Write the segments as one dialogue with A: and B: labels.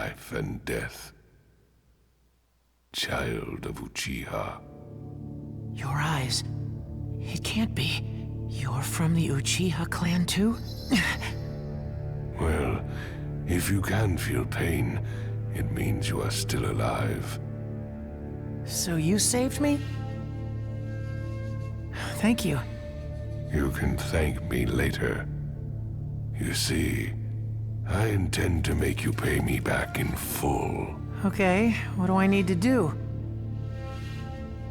A: life and death. Child of Uchiha.
B: Your eyes. It can't be. You're from the Uchiha clan too?
A: Well, if you can feel pain, it means you are still alive.
B: So you saved me? Thank you.
A: You can thank me later. You see, I intend to make you pay me back in full.
B: Okay, what do I need to do?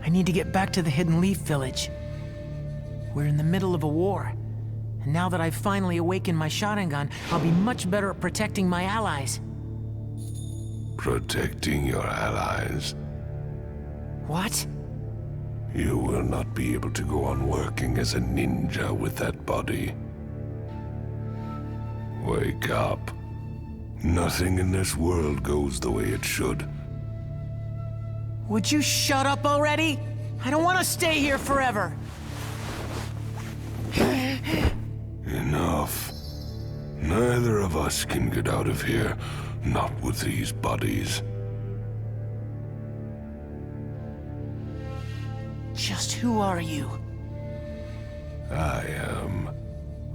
B: I need to get back to the Hidden Leaf Village. We're in the middle of a war. And now that I've finally awakened my Sharingan, I'll be much better at protecting my allies.
A: Protecting your allies?
B: What?
A: You will not be able to go on working as a ninja with that body. Wake up. Nothing in this world goes the way it should.
B: Would you shut up already? I don't want to stay here forever.
A: Enough. Neither of us can get out of here, not with these bodies.
B: Just who are you?
A: I am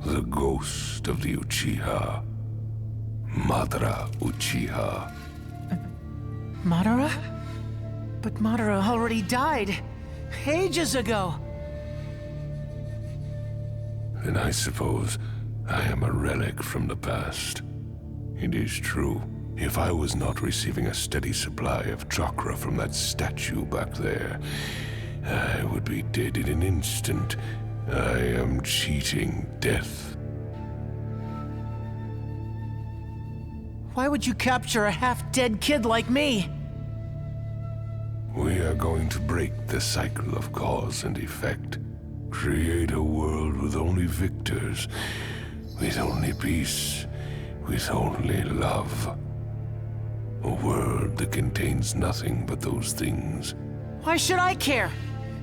A: the ghost of the Uchiha. Madara Uchiha.
B: Madara? But Madara already died. Ages ago.
A: Then I suppose I am a relic from the past. It is true. If I was not receiving a steady supply of chakra from that statue back there, I would be dead in an instant. I am cheating death.
B: Why would you capture a half-dead kid like me?
A: We are going to break the cycle of cause and effect. Create a world with only victors, with only peace, with only love. A world that contains nothing but those things.
B: Why should I care?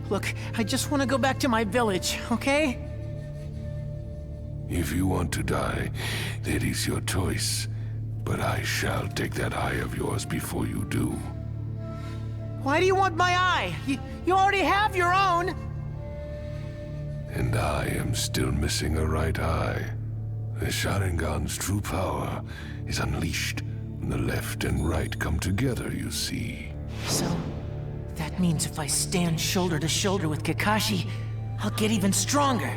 B: Look, I just want to go back to my village, okay?
A: If you want to die, that is your choice. But I shall take that eye of yours before you do.
B: Why do you want my eye? You already have your own!
A: And I am still missing a right eye. The Sharingan's true power is unleashed when the left and right come together, you see.
B: So, that means if I stand shoulder to shoulder with Kakashi, I'll get even stronger.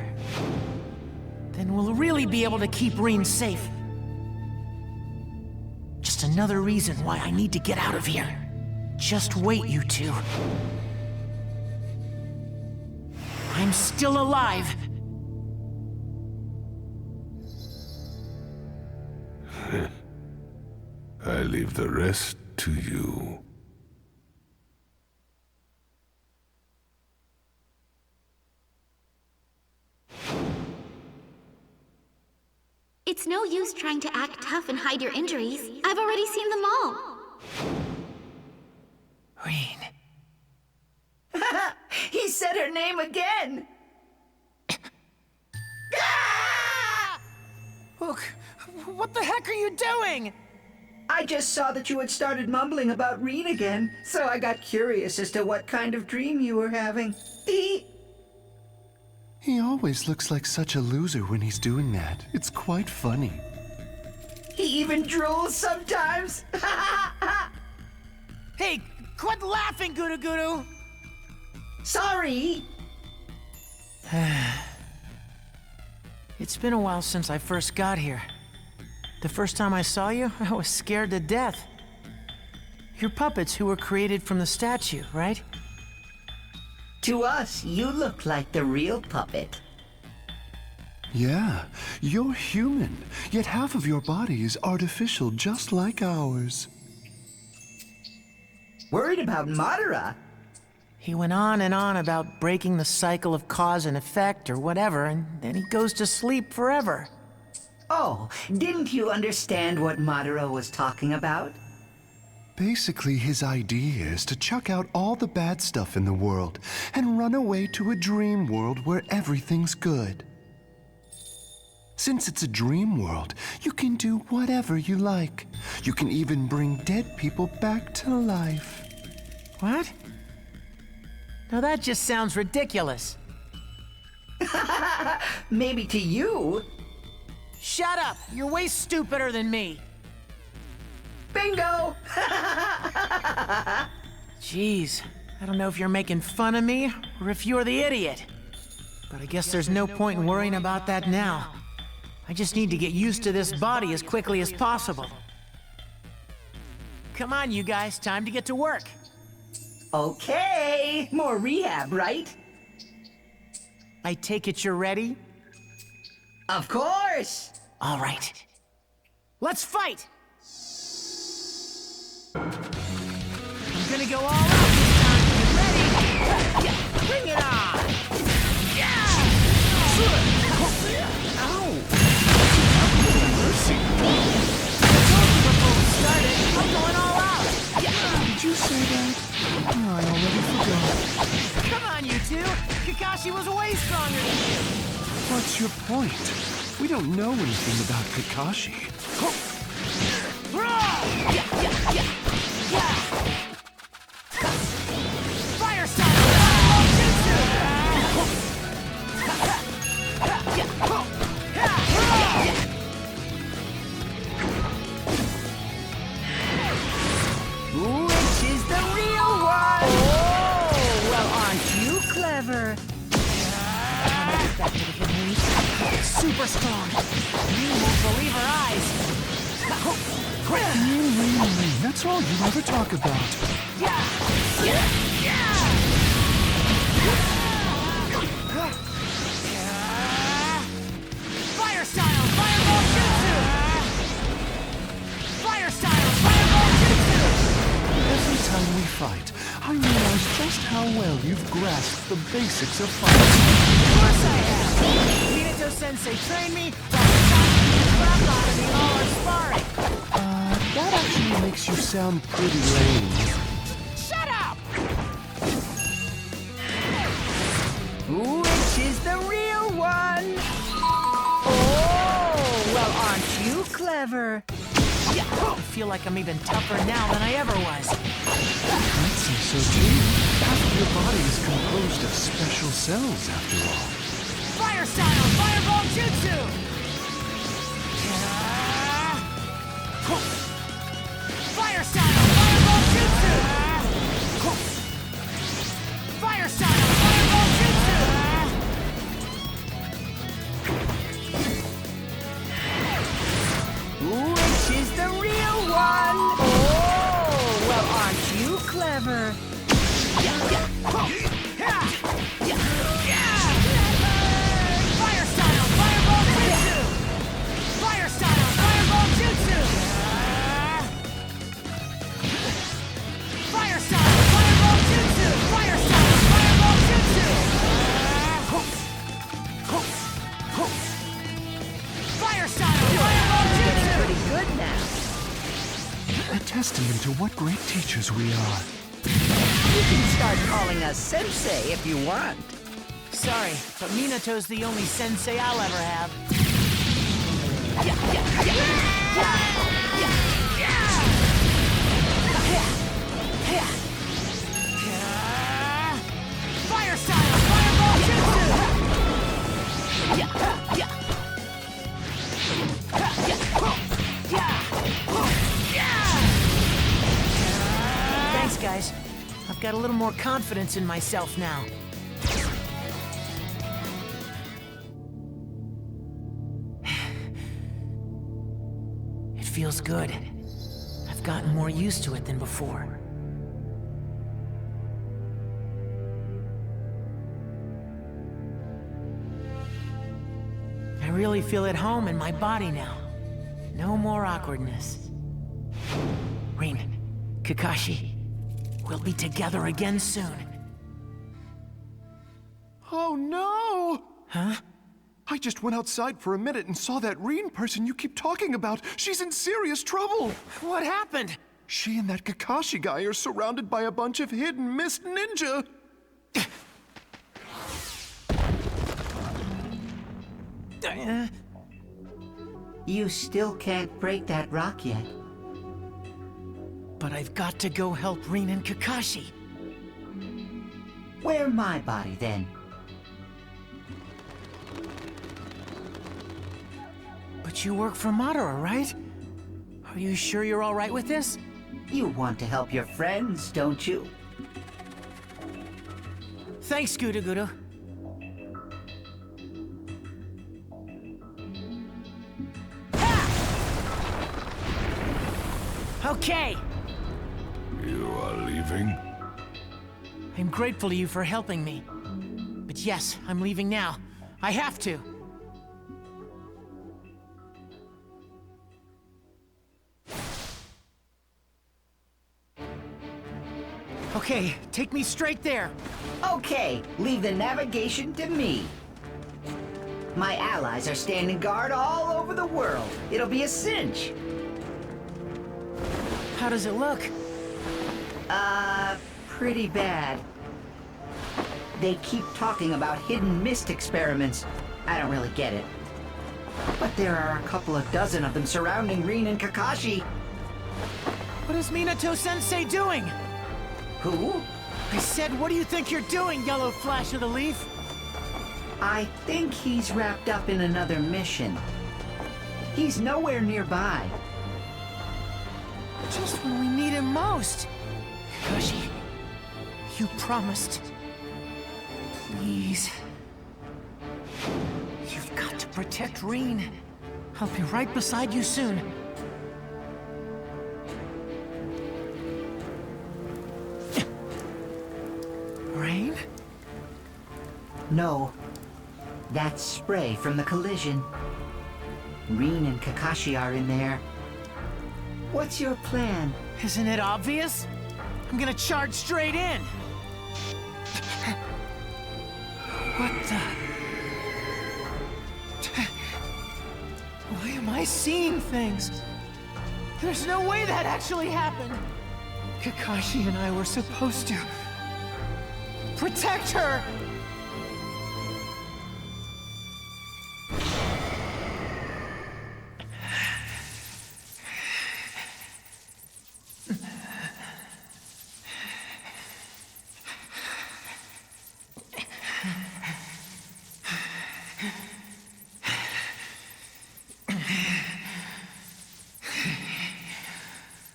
B: Then we'll really be able to keep Rin safe. Just another reason why I need to get out of here. Just wait, you two. I'm still alive.
A: I leave the rest to you.
C: It's no use trying to act tough and hide your injuries. I've already seen them all.
B: Rin.
D: He said her name again!
B: Look, what the heck are you doing?
D: I just saw that you had started mumbling about Rin again, so I got curious as to what kind of dream you were having.
E: He always looks like such a loser when he's doing that. It's quite funny.
D: He even drools sometimes!
B: Hey, quit laughing, Guru Guru!
D: Sorry!
B: It's been a while since I first got here. The first time I saw you, I was scared to death. You're puppets who were created from the statue, right?
D: To us, you look like the real puppet.
E: Yeah, you're human, yet half of your body is artificial just like ours.
D: Worried about Madara?
B: He went on and on about breaking the cycle of cause and effect or whatever, and then he goes to sleep forever.
D: Oh, didn't you understand what Madara was talking about?
E: Basically, his idea is to chuck out all the bad stuff in the world and run away to a dream world where everything's good. Since it's a dream world, you can do whatever you like. You can even bring dead people back to life.
B: What? Now that just sounds ridiculous.
D: Maybe to you.
B: Shut up! You're way stupider than me.
D: Bingo!
B: Jeez, I don't know if you're making fun of me or if you're the idiot. But I guess there's no point in worrying about that now. I just need to get used to this body as quickly as possible. Come on, you guys, time to get to work.
D: Okay, more rehab, right?
B: I take it you're ready?
D: Of course!
B: All right. Let's fight! I'm gonna go all out this time. You ready? Bring it on! Yeah! Ow!
E: Mercy!
B: I told you before we started, I'm going all out!
E: Did you say that? Oh, I already forgot.
B: Come on, you two! Kakashi was way stronger than you!
E: What's your point? We don't know anything about Kakashi.
B: Fire style! Which is the real one? Oh, well, aren't you clever? Back to the hidden leaf. Super strong. You won't believe her eyes.
E: Rain. That's all you ever talk about.
B: Fire style, fireball jutsu! Fire style, fireball jutsu!
E: Every time we fight, I realize just how well you've grasped the basics of fighting.
B: Of course I have! Minato-sensei trained me, while Kakashi beat the crap out of me in all our sparring!
E: That actually makes you sound pretty lame.
B: Shut up! Which is the real one? Oh, well, aren't you clever? I feel like I'm even tougher now than I ever was.
E: I'd say so too. Half of your body is composed of special cells, after all.
B: Fire style, fireball jutsu! Fire style, fireball jutsu! Fire style, fireball jutsu! Which is the real one? Oh, well, aren't you clever? Fire style, fireball jutsu! Fire style, fireball jutsu! Fire style, fireball jutsu! Fire style, fireball jutsu! Fire style, fireball jutsu! Pretty good now.
E: A testament to what great teachers we are.
D: You can start calling us Sensei if you want.
B: Sorry, but Minato's the only sensei I'll ever have. Fire style, fireball jutsu! Thanks, guys. I've got a little more confidence in myself now. It feels good. I've gotten more used to it than before. I really feel at home in my body now. No more awkwardness. Rin, Kakashi, we'll be together again soon.
E: Oh no!
B: Huh?
E: I just went outside for a minute and saw that Reen person you keep talking about. She's in serious trouble.
B: What happened?
E: She and that Kakashi guy are surrounded by a bunch of hidden mist ninja.
D: You still can't break that rock yet.
B: But I've got to go help Rin and Kakashi.
D: Wear my body, then.
B: But you work for Madara, right? Are you sure you're all right with this?
D: You want to help your friends, don't you?
B: Thanks, Guru. Okay!
A: You are leaving?
B: I'm grateful to you for helping me. But yes, I'm leaving now. I have to. Okay, take me straight there.
D: Okay, leave the navigation to me. My allies are standing guard all over the world. It'll be a cinch.
B: How does it look?
D: Pretty bad. They keep talking about hidden mist experiments. I don't really get it. But there are a couple of dozen of them surrounding Rin and Kakashi.
B: What is Minato-sensei doing?
D: Who?
B: I said, what do you think you're doing, Yellow Flash of the Leaf?
D: I think he's wrapped up in another mission. He's nowhere nearby.
B: Just when we need him most. Kakashi, you promised. Please. You've got to protect Rin. I'll be right beside you soon. Rain?
D: No. That's spray from the collision. Rin and Kakashi are in there. What's your plan?
B: Isn't it obvious? I'm gonna charge straight in. What the? Why am I seeing things? There's no way that actually happened. Kakashi and I were supposed to protect her.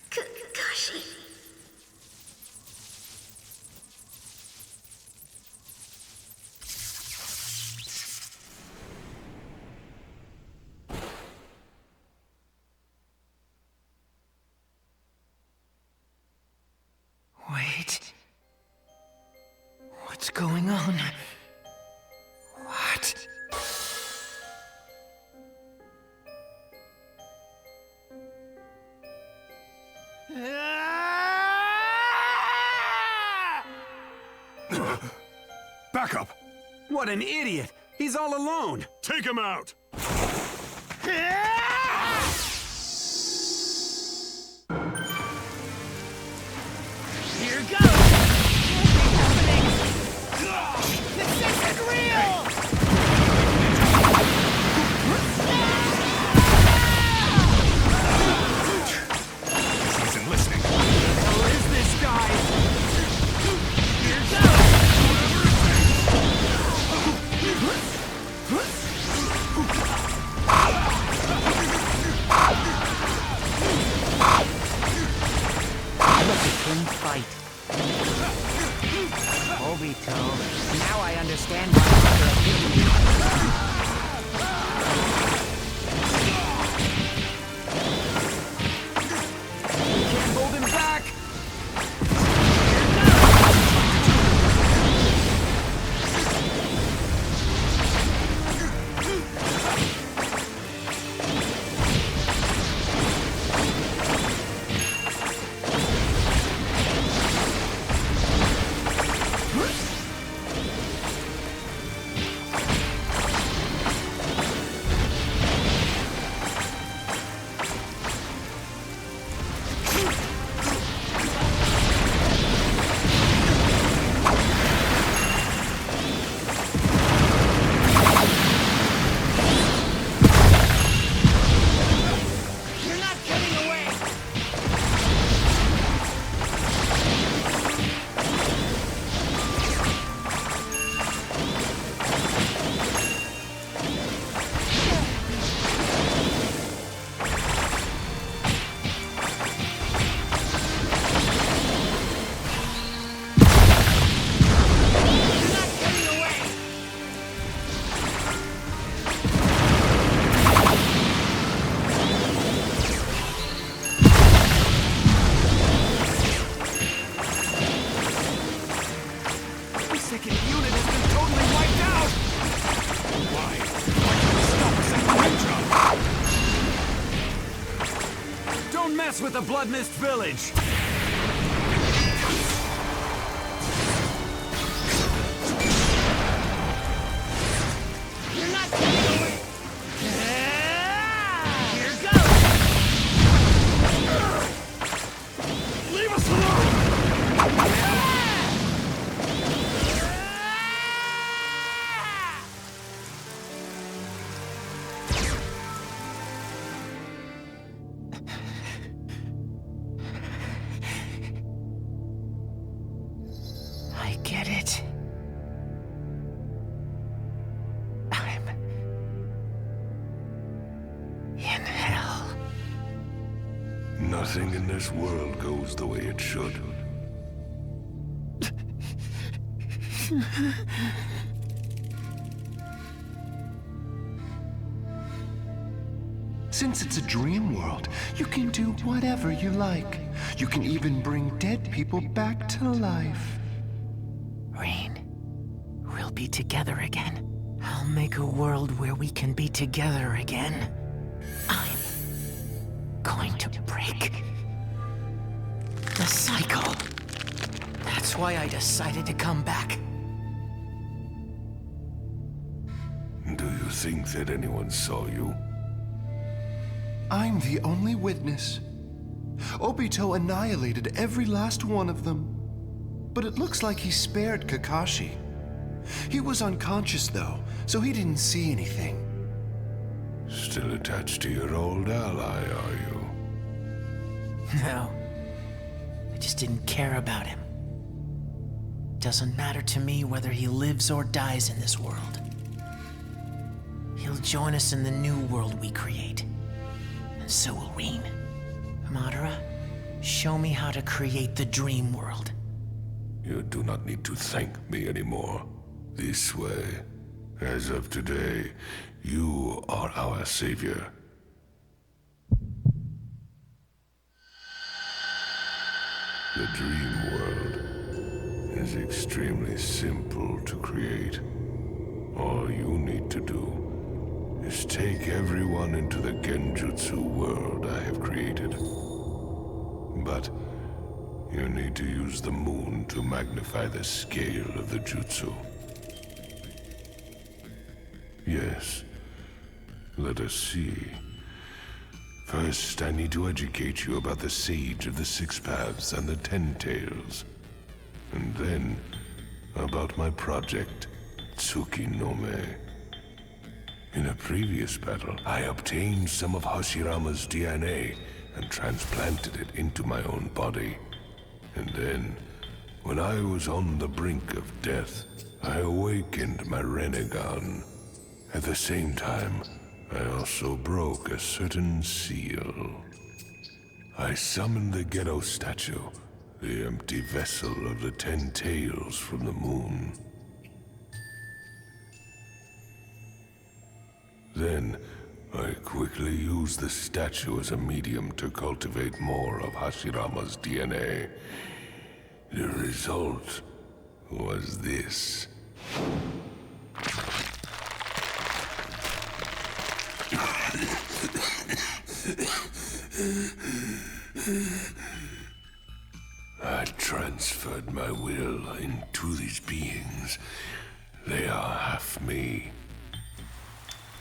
C: Kakashi.
B: Wait. What's going on? What?
F: Back up! What an idiot! He's all alone!
A: Take him out!
B: Here goes! This isn't real!
A: He isn't listening.
B: Who is this guy? Here goes!
D: Look at him fight. Obito, now I understand why Mother appeared to
B: Can't hold him back!
F: second unit has been totally wiped out! Why? Why can't you stop us at Hydra? Don't mess with the Blood Mist Village!
G: You're not getting away! Here goes!
F: Leave us alone!
B: I get it. I'm in hell.
A: Nothing in this world goes the way it should.
E: Since it's a dream world, you can do whatever you like. You can even bring dead people back to life.
B: Rain, we'll be together again. I'll make a world where we can be together again. I'm going to break the cycle. That's why I decided to come back.
A: Do you think that anyone saw you?
E: I'm the only witness. Obito annihilated every last one of them. But it looks like he spared Kakashi. He was unconscious though, so he didn't see anything.
A: Still attached to your old ally, are you?
B: No. I just didn't care about him. Doesn't matter to me whether he lives or dies in this world. He'll join us in the new world we create. And so will Rin. Madara, show me how to create the dream world.
A: You do not need to thank me anymore. This way. As of today, you are our savior. The dream world is extremely simple to create. All you need to do is take everyone into the Genjutsu world I have created. But you need to use the moon to magnify the scale of the jutsu. Yes. Let us see. First, I need to educate you about the Sage of the Six Paths and the Ten Tails. And then, about my project, Tsukinome. In a previous battle, I obtained some of Hashirama's DNA and transplanted it into my own body. And then, when I was on the brink of death, I awakened my Renegon. At the same time, I also broke a certain seal. I summoned the Ghetto statue, the empty vessel of the Ten Tails from the moon. Then, I quickly used the statue as a medium to cultivate more of Hashirama's DNA. The result was this. I transferred my will into these beings. They are half me.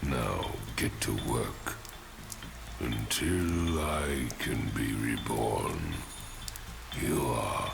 A: Now get to work. Until I can be reborn, you are